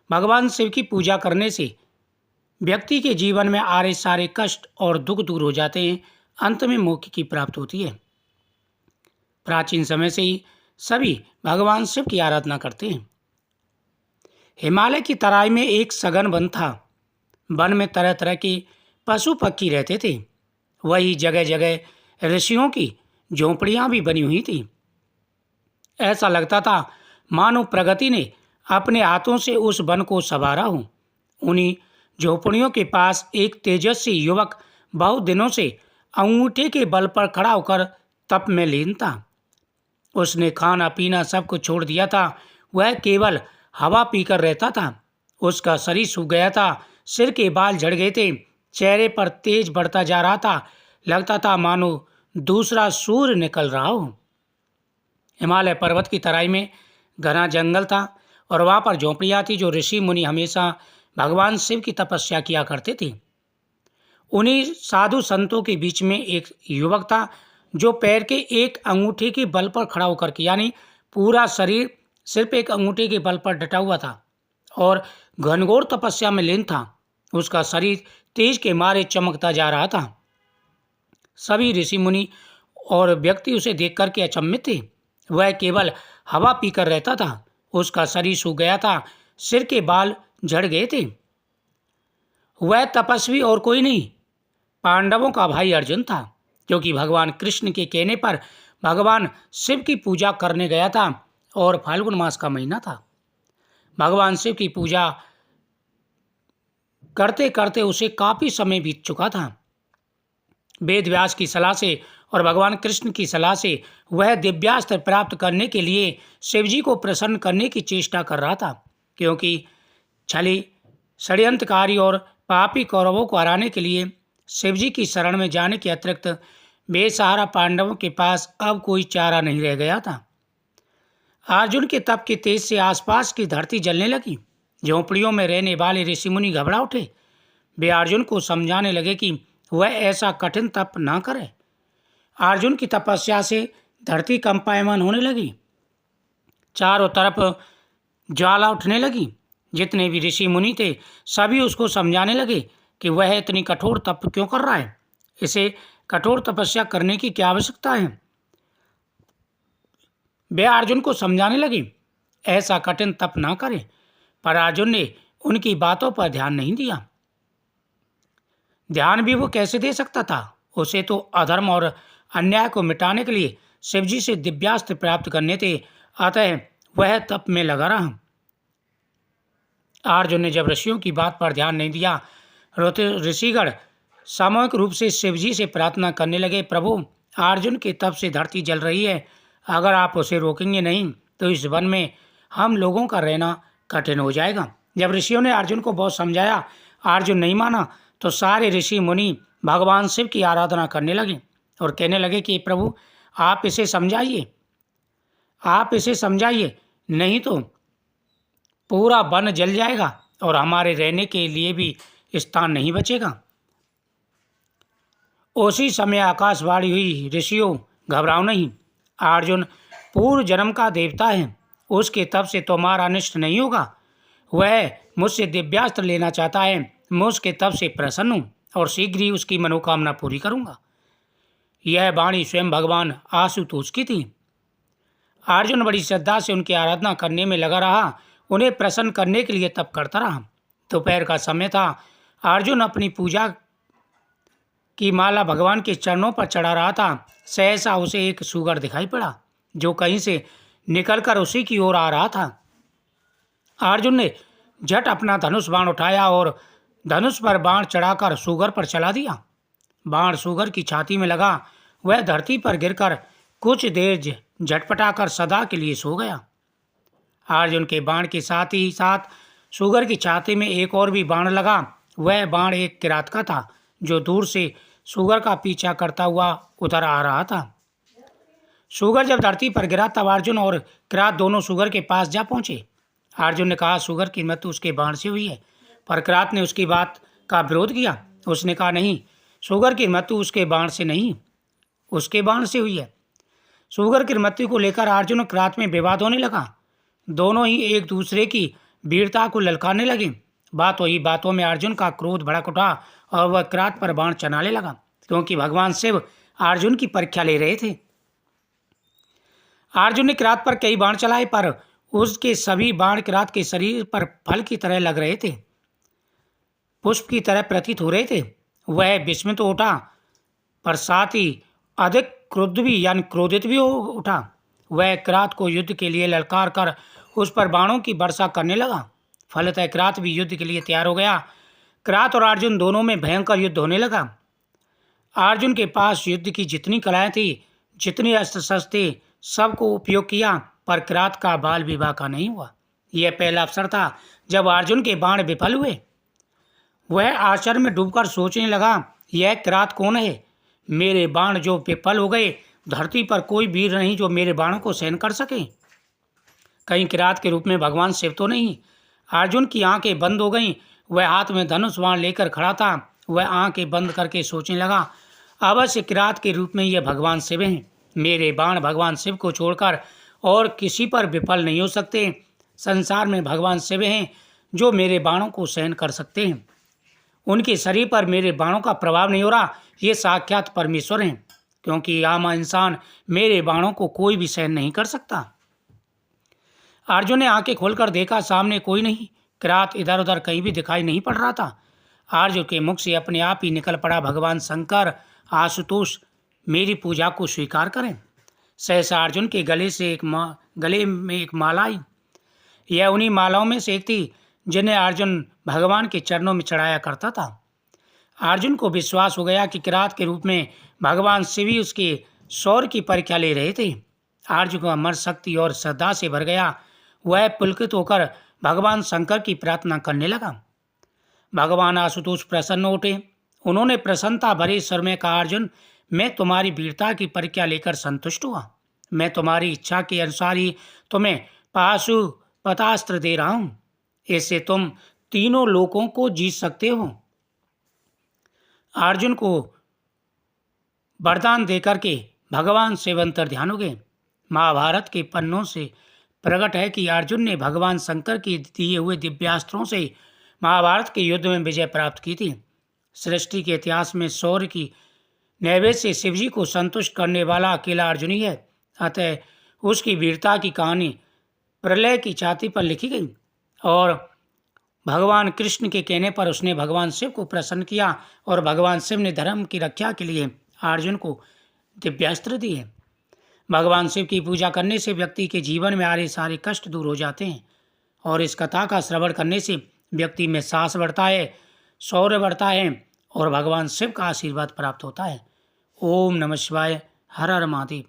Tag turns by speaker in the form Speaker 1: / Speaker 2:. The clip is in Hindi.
Speaker 1: भगवान शिव की पूजा करने से व्यक्ति के जीवन में आ रहे सारे कष्ट और दुख दूर हो जाते हैं। अंत में मोक्ष की प्राप्ति होती है। प्राचीन समय से ही सभी भगवान शिव की आराधना करते हैं। हिमालय की तराई में एक सघन वन था। वन में तरह तरह के पशु पक्षी रहते थे। वही जगह जगह ऋषियों की झोंपड़ियां भी बनी हुई थी। ऐसा लगता था मानो प्रगति ने अपने हाथों से उस वन को संवारा हो। उन्हीं झोपड़ियों के पास एक तेजस्वी युवक बहुत दिनों से अंगूठे के बल पर खड़ा होकर तप में लीन था। उसने खाना पीना सब कुछ छोड़ दिया था। वह केवल हवा पीकर रहता था। उसका शरीर सूख गया था, सिर के बाल झड़ गए थे, चेहरे पर तेज बढ़ता जा रहा था। लगता था मानो दूसरा सूर्य निकल रहा हो। हिमालय पर्वत की तराई में घना जंगल था और वहां पर झोंपड़ियां थी जो ऋषि मुनि हमेशा भगवान शिव की तपस्या किया करते थे। उन्हीं साधु संतों के बीच में एक युवक था जो पैर के एक अंगूठे के बल पर खड़ा होकर के, यानी पूरा शरीर सिर्फ एक अंगूठे के बल पर डटा हुआ था और घनघोर तपस्या में लीन था। उसका शरीर तेज के मारे चमकता जा रहा था। सभी ऋषि मुनि और व्यक्ति उसे देख करके अचंभित थे। वह केवल हवा पीकर रहता था। उसका शरीर सूख गया था, सिर के बाल झड़ गए थे। वह तपस्वी और कोई नहीं, पांडवों का भाई अर्जुन था, क्योंकि भगवान कृष्ण के कहने पर भगवान शिव की पूजा करने गया था और फाल्गुन मास का महीना था। भगवान शिव की पूजा करते करते उसे काफी समय बीत चुका था। वेद व्यास की सलाह से और भगवान कृष्ण की सलाह से वह दिव्यास्त्र प्राप्त करने के लिए शिवजी को प्रसन्न करने की चेष्टा कर रहा था, क्योंकि छली षड्यंत्रकारी और पापी कौरवों को हराने के लिए शिवजी की शरण में जाने के अतिरिक्त बेसहारा पांडवों के पास अब कोई चारा नहीं रह गया था। अर्जुन के तप के तेज से आसपास की धरती जलने लगी। झोंपड़ियों में रहने वाले ऋषि मुनि घबरा उठे। वे अर्जुन को समझाने लगे कि वह ऐसा कठिन तप ना करे। अर्जुन की तपस्या से धरती कंपायमान होने लगी। चारों तरफ ज्वाला उठने लगी। जितने भी ऋषि मुनि थे सभी उसको समझाने लगे कि वह इतनी कठोर तप क्यों कर रहा है। इसे कठोर तपस्या करने की क्या आवश्यकता है। वे अर्जुन को समझाने लगे ऐसा कठिन तप ना करे, पर अर्जुन ने उनकी बातों पर ध्यान नहीं दिया। ध्यान भी वो कैसे दे सकता था। उसे तो अधर्म और अन्याय को मिटाने के लिए शिवजी से दिव्यास्त्र प्राप्त करने थे, अतः वह तप में लगा रहा। अर्जुन ने जब ऋषियों की बात पर ध्यान नहीं दिया, ऋषिगण सामूहिक रूप से शिवजी से प्रार्थना करने लगे, प्रभु अर्जुन के तप से धरती जल रही है। अगर आप उसे रोकेंगे नहीं तो इस वन में हम लोगों का रहना कठिन हो जाएगा। जब ऋषियों ने अर्जुन को बहुत समझाया, अर्जुन नहीं माना, तो सारे ऋषि मुनि भगवान शिव की आराधना करने लगे और कहने लगे कि प्रभु आप इसे समझाइए, आप इसे समझाइए, नहीं तो पूरा वन जल जाएगा और हमारे रहने के लिए भी स्थान नहीं बचेगा। उसी समय आकाशवाणी हुई, ऋषियों घबराओ नहीं, अर्जुन पूर्व जन्म का देवता है, उसके तप से तुम्हारा अनिष्ट नहीं होगा। वह मुझसे दिव्यास्त्र लेना चाहता है। मैं उसके तप से प्रसन्न हूँ और शीघ्र ही उसकी मनोकामना पूरी करूँगा। यह वाणी स्वयं भगवान आशुतोष की थी। अर्जुन बड़ी श्रद्धा से उनकी आराधना करने में लगा रहा, उन्हें प्रसन्न करने के लिए तप करता रहा। दोपहर का समय था। अर्जुन अपनी पूजा की माला भगवान के चरणों पर चढ़ा रहा था। सहसा उसे एक सूगर दिखाई पड़ा जो कहीं से निकलकर उसी की ओर आ रहा था। अर्जुन ने झट अपना धनुष बाण उठाया और धनुष पर बाण चढ़ाकर सूगर पर चला दिया। बाण सूगर की छाती में लगा। वह धरती पर गिरकर कुछ देर झटपटाकर सदा के लिए सो गया। अर्जुन के बाण के साथ ही साथ सूगर की छाती में एक और भी बाण लगा। वह बाण एक किरात का था जो दूर से सूगर का पीछा करता हुआ उधर आ रहा था। सूगर जब धरती पर गिरा तब अर्जुन और किरात दोनों सूगर के पास जा पहुंचे। अर्जुन ने कहा सूगर की मृत्यु उसके बाण से हुई है, पर किरात ने उसकी बात का विरोध किया। उसने कहा नहीं, सूगर की मृत्यु उसके बाण से नहीं, उसके बाण से हुई है। सूगर की मृत्यु को लेकर अर्जुन और किरात में विवाद होने लगा। दोनों ही एक दूसरे की वीरता को ललकारने लगे। बातों ही बातों में अर्जुन का क्रोध भड़क उठा और वह किरात पर बाण चलाने लगा, क्योंकि भगवान शिव अर्जुन की परीक्षा ले रहे थे। अर्जुन ने किरात पर कई बाण चलाए, पर उसके सभी बाण किरात के शरीर पर फल की तरह लग रहे थे, पुष्प की तरह प्रतीत हो रहे थे। वह विस्मित तो उठा, पर साथ ही अधिक क्रुद्ध भी यानी क्रोधित भी हो उठा। वह किरात को युद्ध के लिए ललकार कर उस पर बाणों की वर्षा करने लगा। फलतः किरात भी युद्ध के लिए तैयार हो गया। किरात और अर्जुन दोनों में भयंकर युद्ध होने लगा। अर्जुन के पास युद्ध की जितनी कलाएं थी, जितनी अस्त्र शस्त्र थे, सबको उपयोग किया, पर किरात का बाल विवाह का नहीं हुआ। यह पहला अवसर था जब अर्जुन के बाण विफल हुए। वह आश्चर्य में डूबकर सोचने लगा, यह किरात कौन है? मेरे बाण जो विफल हो गए, धरती पर कोई वीर नहीं जो मेरे बाणों को सहन कर सके। कहीं किरात के रूप में भगवान शिव तो नहीं? अर्जुन की आंखें बंद हो गईं। वह हाथ में धनुष बाण लेकर खड़ा था। वह आंखें बंद करके सोचने लगा, अवश्य किरात के रूप में यह भगवान शिव हैं। मेरे बाण भगवान शिव को छोड़कर और किसी पर विफल नहीं हो सकते। संसार में भगवान शिव हैं जो मेरे बाणों को सहन कर सकते हैं। उनके शरीर पर मेरे बाणों का प्रभाव नहीं हो रहा। ये साक्षात परमेश्वर हैं, क्योंकि आम इंसान मेरे बाणों को कोई भी सहन नहीं कर सकता। अर्जुन ने आंखें खोलकर देखा, सामने कोई नहीं। किरात इधर उधर कहीं भी दिखाई नहीं पड़ रहा था। अर्जुन के मुख से अपने आप ही निकल पड़ा, भगवान शंकर, आशुतोष, मेरी पूजा को स्वीकार करें। सहसा अर्जुन के गले में एक माला आई। यह उन्हीं मालाओं में से एक थी जिन्हें अर्जुन भगवान के चरणों में चढ़ाया करता था। अर्जुन को विश्वास हो गया कि किरात के रूप में भगवान शिव ही उसके शौर्य की परीक्षा ले रहे थे। अर्जुन का मन शक्ति और श्रद्धा से भर गया। वह पुलकित होकर भगवान शंकर की प्रार्थना करने लगा। भगवान आशुतोष प्रसन्न उठे। उन्होंने प्रसन्नता भरे स्वर में कहा, अर्जुन, मैं तुम्हारी वीरता की परीक्षा लेकर संतुष्ट हुआ। मैं तुम्हारी इच्छा के अनुसार ही तुम्हें पाशुपतास्त्र दे रहा हूं। इससे तुम तीनों लोकों को जीत सकते हो। अर्जुन को वरदान देकर के भगवान शिव अंतर्ध्यान हो गए। महाभारत के पन्नों से प्रकट है कि अर्जुन ने भगवान शंकर के दिए हुए दिव्यास्त्रों से महाभारत के युद्ध में विजय प्राप्त की थी। सृष्टि के इतिहास में शौर्य की नैवेद्य से शिवजी को संतुष्ट करने वाला अकेला अर्जुन ही है। अतः उसकी वीरता की कहानी प्रलय की छाती पर लिखी गई और भगवान कृष्ण के कहने पर उसने भगवान शिव को प्रसन्न किया और भगवान शिव ने धर्म की रक्षा के लिए अर्जुन को दिव्यास्त्र दिए। भगवान शिव की पूजा करने से व्यक्ति के जीवन में आ रहे सारे कष्ट दूर हो जाते हैं और इस कथा का श्रवण करने से व्यक्ति में साहस बढ़ता है, शौर्य बढ़ता है और भगवान शिव का आशीर्वाद प्राप्त होता है। ओम नमः शिवाय। हर हर महादेव।